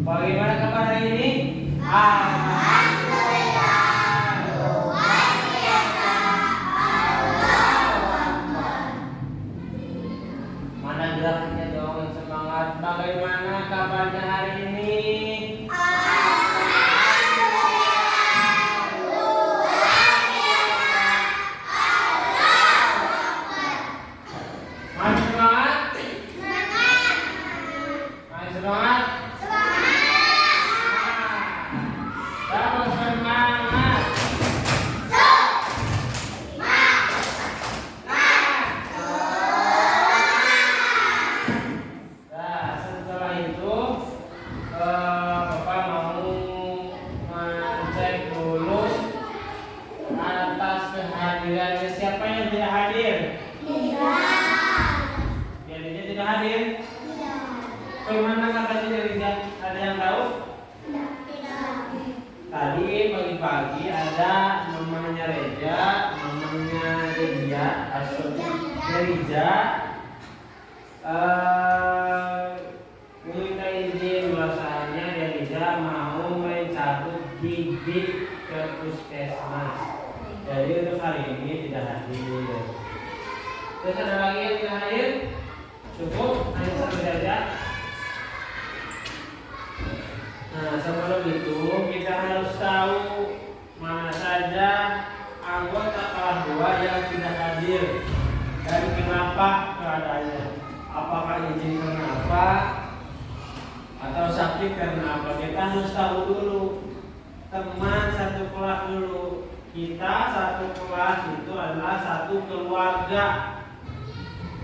Bagaimana kabar hari ini? Alhamdulillah, luar biasa. Mana grafiknya dong, semangat. Bagaimana kabarnya hari ini? Kehadirannya siapa yang tidak hadir? Jadinya tidak hadir? Kemana katanya Rija? Ada yang tahu? Tadi pagi-pagi ada mamanya Reja, mamanya Rija, Rija minta izin bahwasanya Rija mau mencabut gigi ke puskesmas. Jadi untuk hari ini tidak hadir. Terus ada lagi yang tidak hadir? Cukup, hanya satu saja. Nah, sebelum itu kita harus tahu mana saja anggota kelas 2 yang tidak hadir dan kenapa keadaannya. Apakah izin karena apa atau sakit karena apa? Kita harus tahu dulu. Teman satu kelas dulu. Kita satu kelas itu adalah satu keluarga.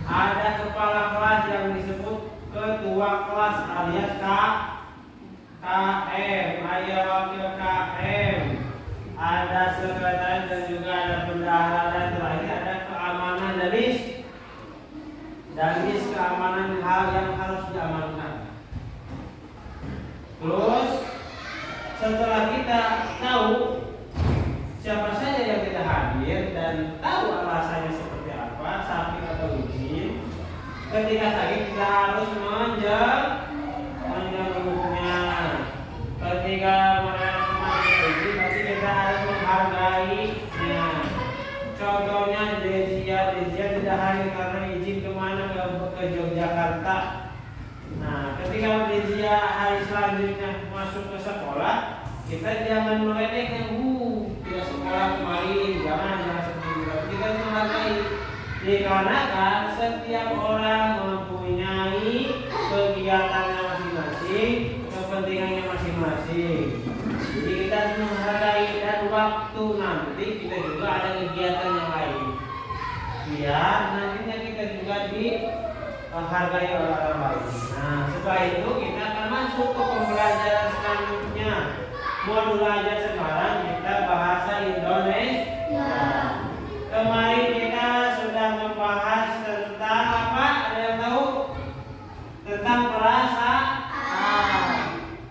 Ada kepala kelas yang disebut ketua kelas alias KM, ayah wakil KM. Ada sekretaris dan juga ada bendahara dan terakhir ada keamanan dan keamanan hal yang harus diamankan. Terus setelah kita tahu siapa saja yang tidak hadir dan tahu alasannya seperti apa, sakit atau izin. Ketika sakit kita harus menjenguknya. Ketika mereka izin, berarti kita harus menghargainya. Contohnya Dezia tidak hadir karena izin kemana ke Yogyakarta. Nah, ketika Dezia hari selanjutnya masuk ke sekolah, kita jangan meledekkan dia sekolah kemarin, jangan seperti itu. Kita harus menghargai, dikarenakan setiap orang mempunyai kegiatannya masing-masing, kepentingannya masing-masing. Jadi kita harus menghargai dan waktu nanti kita juga ada kegiatan yang lain. Biar nantinya kita juga dihargai oleh orang lain. Nah, setelah itu kita akan masuk ke pembelajaran selanjutnya. Modul aja sekarang kita bahasa Indonesia. Kemarin kita sudah membahas tentang apa? Ada yang tahu? Tentang perasaan.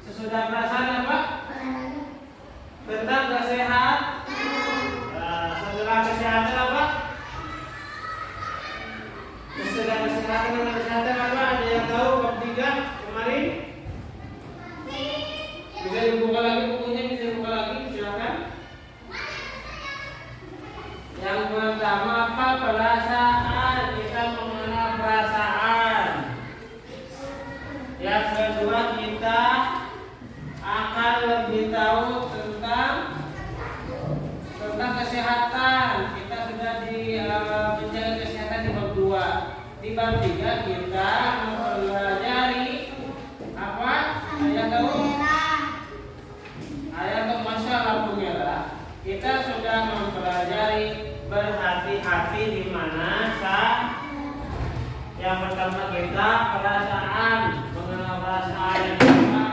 Sesudah perasaan apa? Tentang kesehatan. Setelah kesehatan apa? Setelah kesehatan dan kesehatan apa? Ada yang tahu bab 3 kemarin? Bisa dibuka lagi bukunya, bisa dibuka lagi, silakan. Yang pertama apa? Perasaan. Kita mengenal perasaan. Yang kedua kita akan lebih tahu tentang kesehatan. Kita sudah bab 3 kita mempelajari apa? Ayat masa lampu merah. Kita sudah mempelajari berhati-hati di mana yang pertama kita perasaan, mengenal perasaan, yang kedua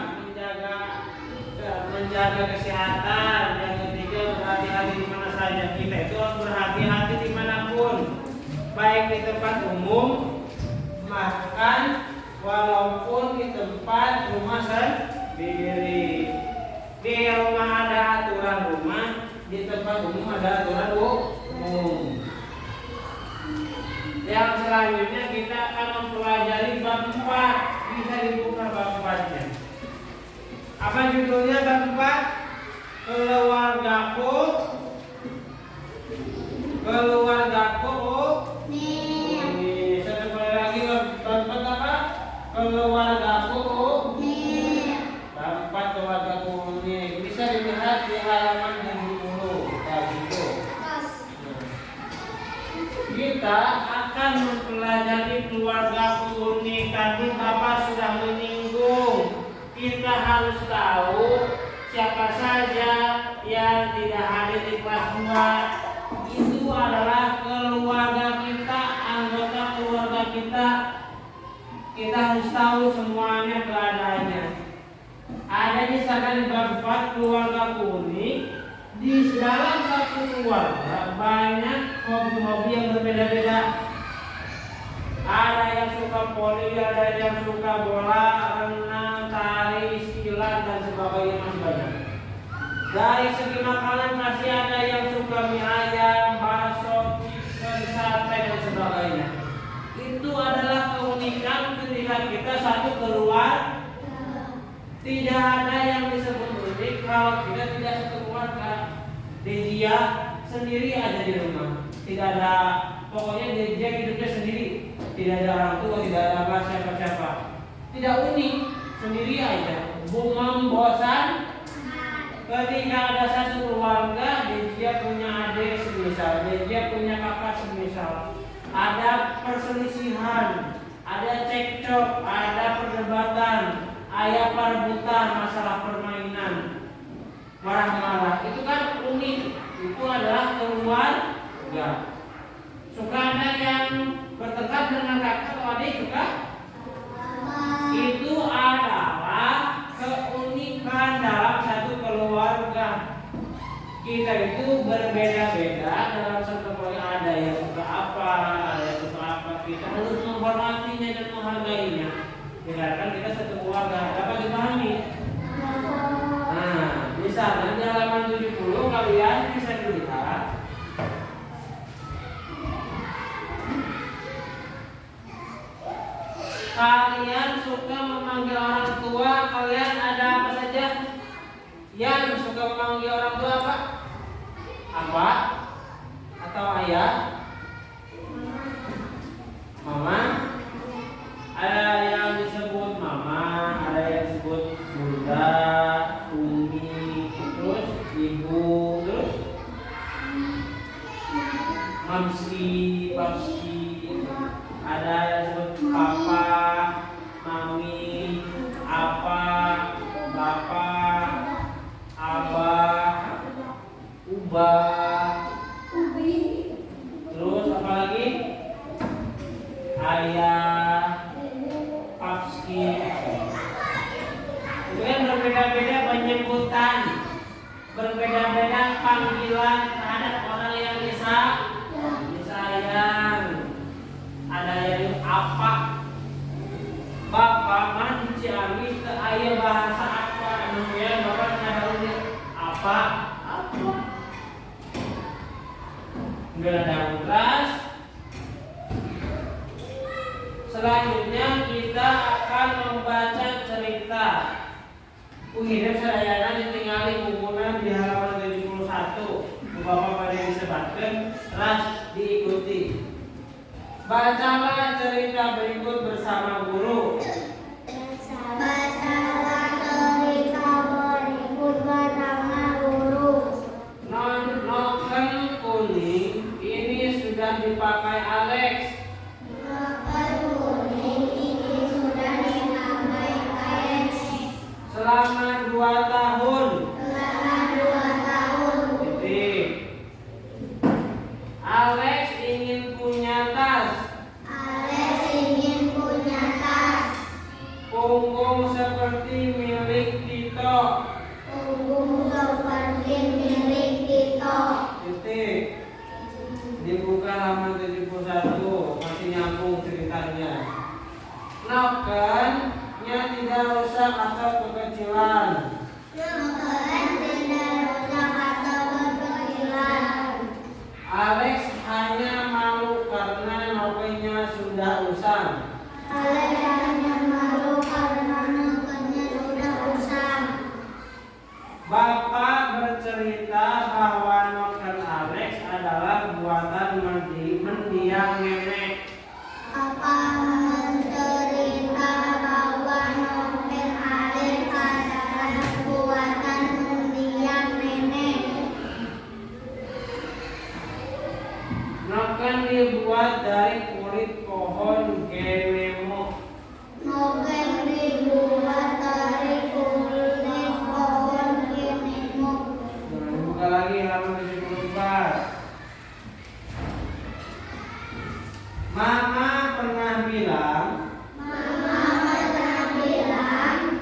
menjaga kesehatan, yang ketiga berhati-hati di mana saja. Kita itu harus berhati-hati dimanapun, baik di tempat umum, bahkan walaupun di tempat rumah sendiri. Di rumah ada aturan rumah, di tempat umum ada aturan umum. Yang selanjutnya kita akan mempelajari bab 4. Bisa dibuka bab 4-nya. Apa judulnya bab 4? Keluargaku. Ini saya kembali lagi bab 4 apa? Keluargaku. Bab 4 keluargaku ini bisa dilihat di halaman 70. Kita akan mempelajari keluarga unik. Tadi Bapak sudah menyinggung, kita harus tahu siapa saja yang tidak hadir di kelas 2. Itu adalah keluarga kita, anggota keluarga kita. Kita harus tahu semuanya keadaannya. Ada misalkan di bab 4 keluarga unik. Di dalam satu keluarga banyak hobi-hobi yang berbeda-beda. Ada yang suka voli, ada yang suka bola, renang, tari, silat dan sebagainya, masih banyak. Dari segi makanan masih ada yang suka mie ayam, bakso, chicken, sate dan sebagainya. Itu adalah keunikan ketika kita satu keluarga. Tidak ada yang disebut unik kalau kita tidak satu keluarga. Dia sendiri aja di rumah, tidak ada, pokoknya dia hidupnya sendiri, tidak ada orang tua, tidak ada siapa-siapa, tidak unik, sendiri aja, membosan. Ketika ada satu keluarga, dia punya adik semisal, dia punya kakak semisal, ada perselisihan, ada cekcok, ada perdebatan, ada perebutan masalah permainan, marah-marah, itu kan unik. Itu adalah keluarga. Suka ada yang bertengkar dengan kakak atau adik, suka? Itu adalah keunikan dalam satu keluarga. Kita itu berbeda-beda dalam satu keluarga. Ada yang suka apa, ada yang suka apa. Kita harus menghormatinya dan menghargainya. Dikarenakan kita satu keluarga. Dapat dipahami? Nah, misalnya di halaman 70 kalian bisa dilihat kalian suka memanggil orang tua. Kalian ada apa saja? Yang suka memanggil orang tua apa? Apa? Atau ayah? Mama? Ada yang disebut mama, ada yang disebut bunda, umi, terus ibu, terus mamsi, papsi, ada yang disebut papa, mami, apa, bapak, abah, ubah, terus apa lagi? Ayah, papski. Kemudian berbeda-beda penyebutan, berbeda-beda panggilan terhadap orang yang disayang. Ada yang apa? Bapak mana Ciamis ke ayah bahasa apa? Namanya bapak ngadaunya apa? Apa? Enggak ada keras. Selanjutnya kita akan membaca cerita. Hidup sadayana ditinggali bukunan di halaman 71. Bapak pada disebutkan, ras diikuti. Bacalah cerita berikut bersama guru. Bacalah cerita berikut bersama guru. Noken kuning ini sudah dipakai Alex. Noken halaman 71 masih nyambung ceritanya. Nokennya tidak rusak atau kekecilan. Noken tidak rusak atau kekecilan. Alex hanya malu karena nokennya sudah usang. Alex hanya malu karena nokennya sudah usang. Bapak bercerita bahwa noken Alex adalah buatan mendiang nenek. Apa mencerita bahwa noken Alex adalah buatan mendiang nenek. Noken dibuat dari kulit pohon gememo. Noken dibuat dari kulit pohon gememo. Buka lagi halaman 74. Mama pernah bilang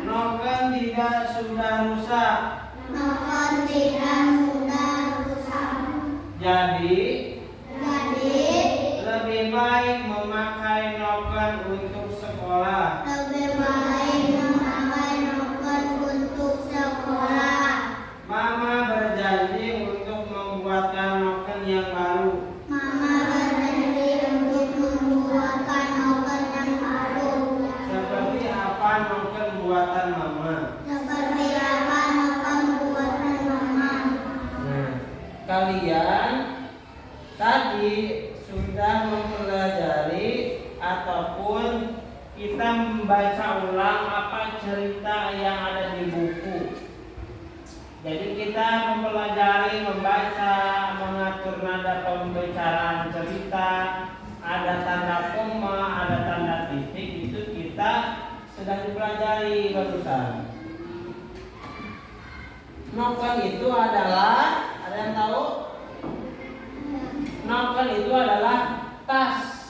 noken tidak sudah rusak. Noken tidak mudah rusak. Jadi Jadi lebih baik memakai noken untuk sekolah. lebih baik memakai noken untuk sekolah. Mama berjanji untuk membuatkan noken yang baru. Mama berjanji untuk membuatkan noken yang baru. Seperti apa noken buatan mama? Seperti apa noken buatan mama? Nah, kalian tadi sudah mempelajari ataupun kita membaca ulang apa cerita yang ada di buku. Jadi kita mempelajari, membaca, mengatur nada pembicaraan cerita, ada tanda koma, ada tanda titik, itu kita sudah dipelajari barusan. Noken itu adalah, ada yang tahu? Noken itu adalah tas.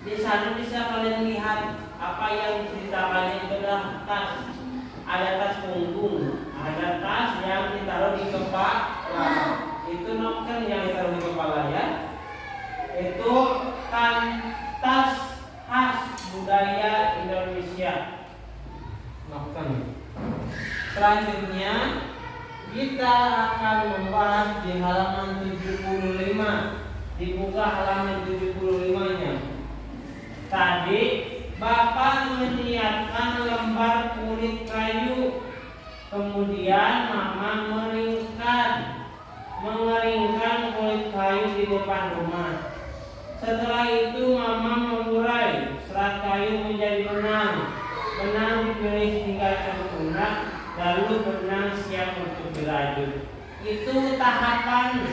Di sana bisa kalian lihat apa yang diceritakannya itu adalah tas. Ada tas punggung, ada tas yang ditaruh di kepala. Itu noken yang ditaruh di kepala ya. Itu kan tas khas budaya Indonesia. Noken. Selanjutnya kita akan membahas di halaman 75. Dibuka halaman 75-nya. Tadi Bapak menyiapkan lembar kulit kayu. Kemudian Mama mengeringkan kulit kayu di depan rumah. Setelah itu Mama mengurai serat kayu menjadi benang. Benang dipilih hingga sempurna, lalu benang siap untuk dirajut. Itu tahapan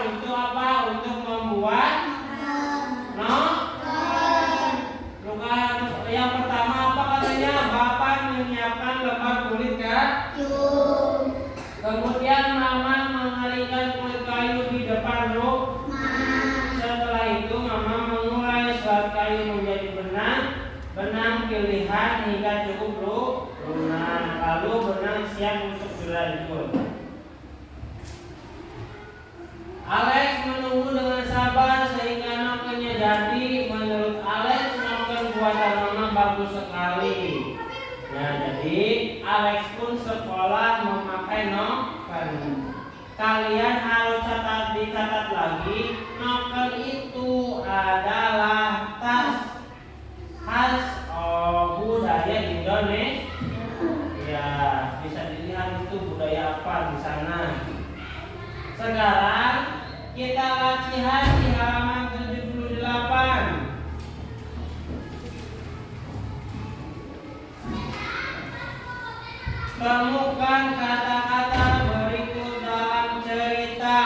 itu apa? Untuk membuat yang pertama apa katanya? Bapak menyiapkan lembar kulit kayu. Kemudian Mama mengeringkan kulit kayu di depan rumah. Setelah itu Mama mengurai serat kayu menjadi benang pilihan hingga cukup lunak. Lalu benang siap untuk dirajut. Alex menunggu dengan sabar sehingga nokennya jadi. Menurut Alex, noken buatan Mama bagus sekali. Nah, jadi Alex pun sekolah memakai noken. Kalian harus dicatat lagi, noken itu adalah tas khas budaya Indonesia. Ya, bisa dilihat itu budaya apa di sana. Sekarang kita latihan di halaman 78. Temukan kata-kata berikut dalam cerita.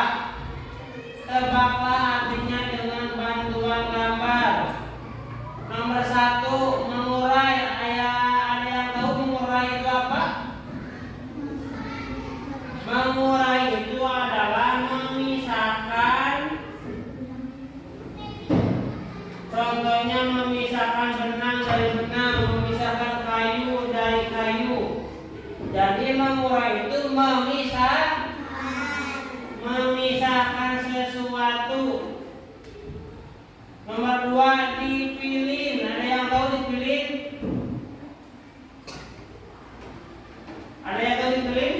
Tebaklah artinya dengan bantuan gambar. Nomor 1, mengurai. Ada yang tahu mengurai itu apa? Mengurai itu adalah memisahkan. Contohnya memisahkan benang dari benang, memisahkan kayu dari kayu. Jadi mengurai itu memisahkan sesuatu. Nomor 2 dipilih. Ada yang tahu dipilih? Ada yang tahu dipilih?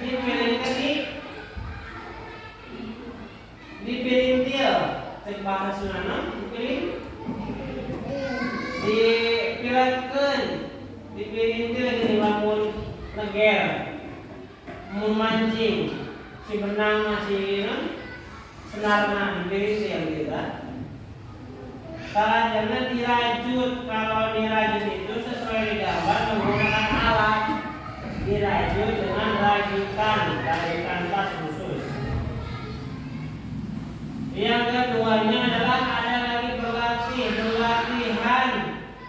Dipilih tadi. Dipirintil. Cek bahasa Sunda dipilih. Dipilatkeun. Dipirintil gini lamun leger. Mun mancing si benang masih senarna dipirintil gitu kan. Jangan dirajut. Kalau dirajut itu sesuai di gambar menggunakan alat. Dirajut dengan rajutan tas khusus. Yang keduanya adalah ada lagi berlatihan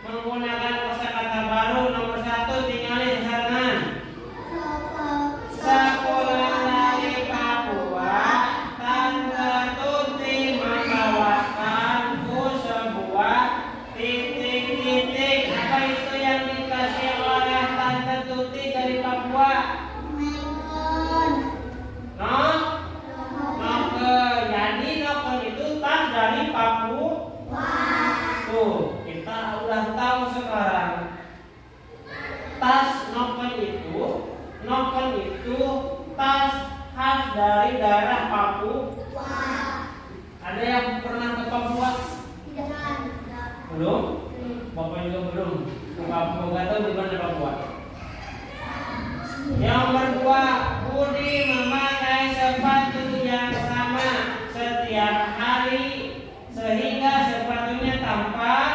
menggunakan kosakata baru. Nomor 1 tinggalin sarangan. Sekolah dari Papua, Tante Tuti membawakan sebuah titik-titik. Apa itu yang dikasih oleh Tante Tuti dari Papua? Jadi noken itu tas dari Papua. Tuh, kita udah tahu sekarang. Tas noken itu tas khas dari daerah Papua. Ada yang pernah ke Papua? Belum? Bapak juga belum. Ke Papua, nggak tahu di mana Papua. Yang kedua, Budi memakai sepatu yang sama setiap hari sehingga sepatunya tampak.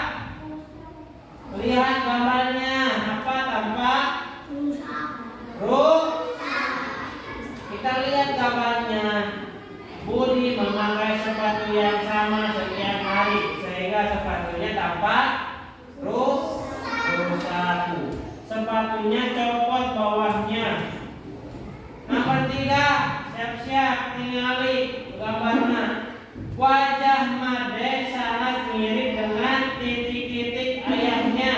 Lihat gambarnya, apa tampak? Rusak. Kita lihat gambarnya. Budi memakai sepatu yang sama setiap hari sehingga sepatunya tampak rusak. Sepatunya copot bawahnya. Nomor 3, siap-siap tinggali gambarnya. Wajah Made sangat mirip dengan titik-titik ayahnya.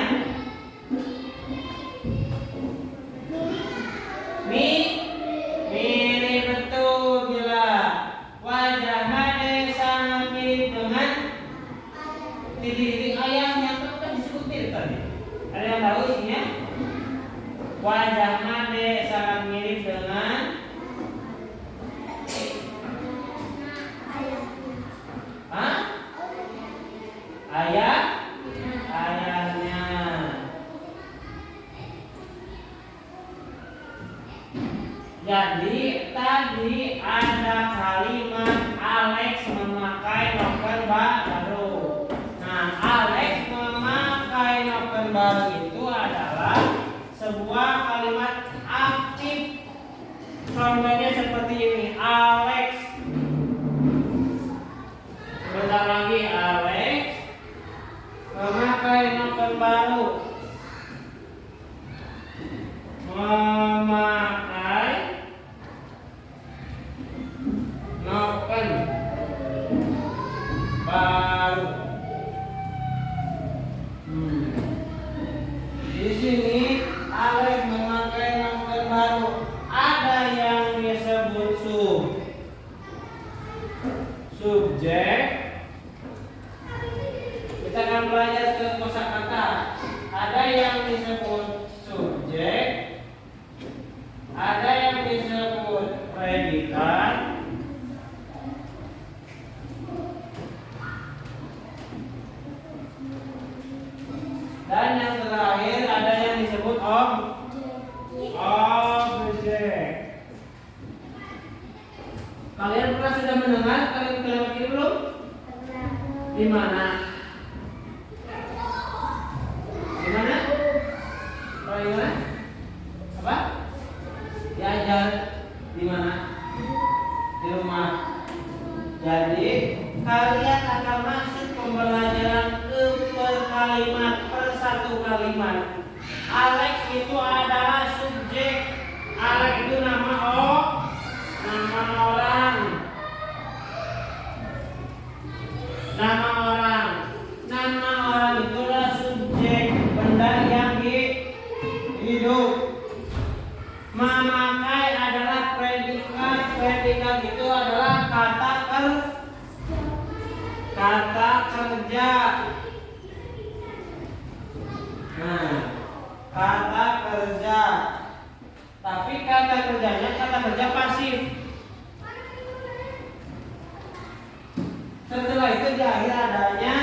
Mirip betul gila. Wajah Made sangat mirip dengan titik-titik ayahnya. Kan disebutin tadi. Ada yang tahu isinya? Wajah Made sangat mirip dengan ayahnya. Jadi tadi ada kalimat Alex memakai noken baru. Nah, Alex memakai noken baru itu adalah sebuah kalimat aktif. Contohnya seperti ini, Alex. Bentar lagi, Alex memakai noken baru. Memakai noken baru. Di sini Alex memakai noken baru. Ada yang disebut subjek. Kita akan belajar ke kosakata. Ada yang disebut subjek, ada yang disebut predikat, dan yang terakhir ada yang disebut objek. Kalian pernah sudah mendengar kalimat ini belum? Di mana? Di mana? Oh, di mana? Apa? Diajar di mana? Di rumah. Jadi kalian akan masuk pembelajaran per kalimat, per satu kalimat. Alex itu adalah subjek. Alex itu nama orang. Nama orang. Nama orang itu adalah subjek, benda yang hidup. Memakai adalah predikat. Predikat itu adalah kata kata kerja. Nah, kata kerja. Tapi kata kerjanya kata kerja pasif. Setelah itu di akhir adanya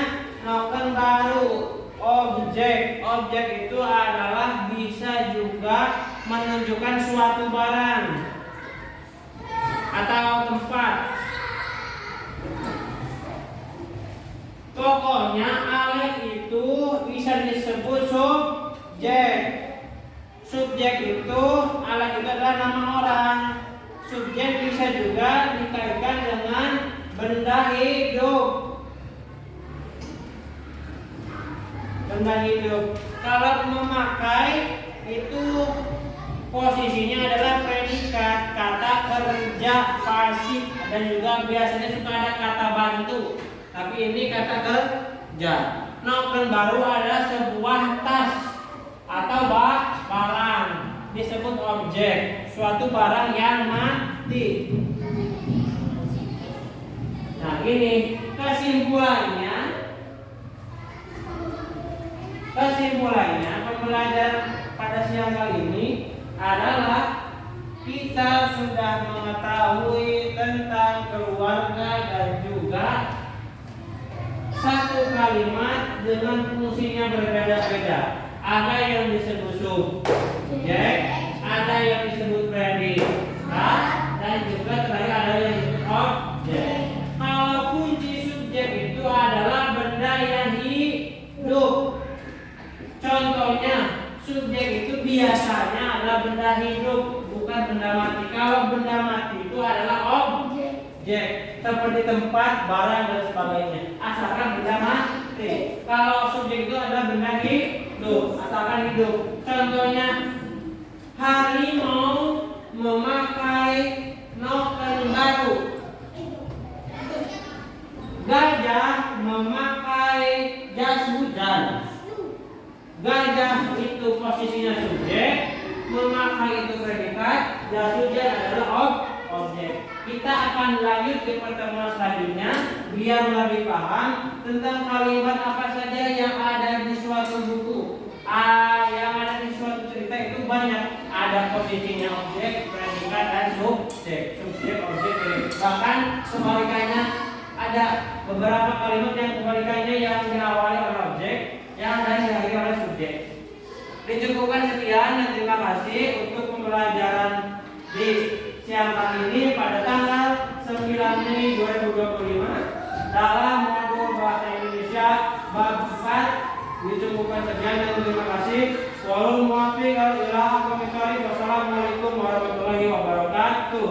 noken baru, objek. Objek itu adalah bisa juga menunjukkan suatu barang atau tempat. Pokoknya alif itu bisa disebut subjek. Subjek itu alif itu adalah nama orang. Subjek bisa juga dikaitkan dengan benda hidup. Benda hidup. Kalau memakai itu posisinya adalah predikat, kata kerja pasif, dan juga biasanya suka ada kata bantu. Tapi ini kata kerja. Noken baru adalah sebuah tas atau barang, disebut objek, suatu barang yang mati. Nah, ini kesimpulannya pembelajaran pada siang kali ini adalah kita sudah mengetahui tentang keluarga dan juga satu kalimat dengan fungsinya berbeda-beda. Ada yang disebut subjek, ada yang disebut predikat, dan juga terakhir ada yang disebut objek. Kalau kunci subjek itu adalah benda yang hidup. Contohnya, subjek itu biasanya adalah benda hidup, bukan benda mati. Kalau benda mati itu adalah objek, seperti tempat, barang, dan sebagainya. Asalkan benda mati. Kalau subjek itu adalah benda hidup, asalkan hidup. Contohnya, harimau memakai noken baru. Gajah memakai jas hujan. Gajah itu posisinya subjek, memakai itu predikat, jas hujan adalah objek. Kita akan lanjut di pertemuan selanjutnya biar lebih paham tentang kalimat apa saja yang ada di suatu buku. Yang ada di suatu cerita itu banyak. Ada posisinya objek, predikat, dan subjek. Subjek, objek, predikat. Bahkan kebalikannya ada beberapa kalimat yang kebalikannya yang diawali oleh objek, yang diakhiri oleh subjek. Dicukupkan sekian dan terima kasih untuk pembelajaran di siang hari ini pada tanggal 9 Mei 2025 dalam modul bahasa Indonesia bab 4. Dicukupkan sekian dan terima kasih. Wassalamualaikum warahmatullahi wabarakatuh.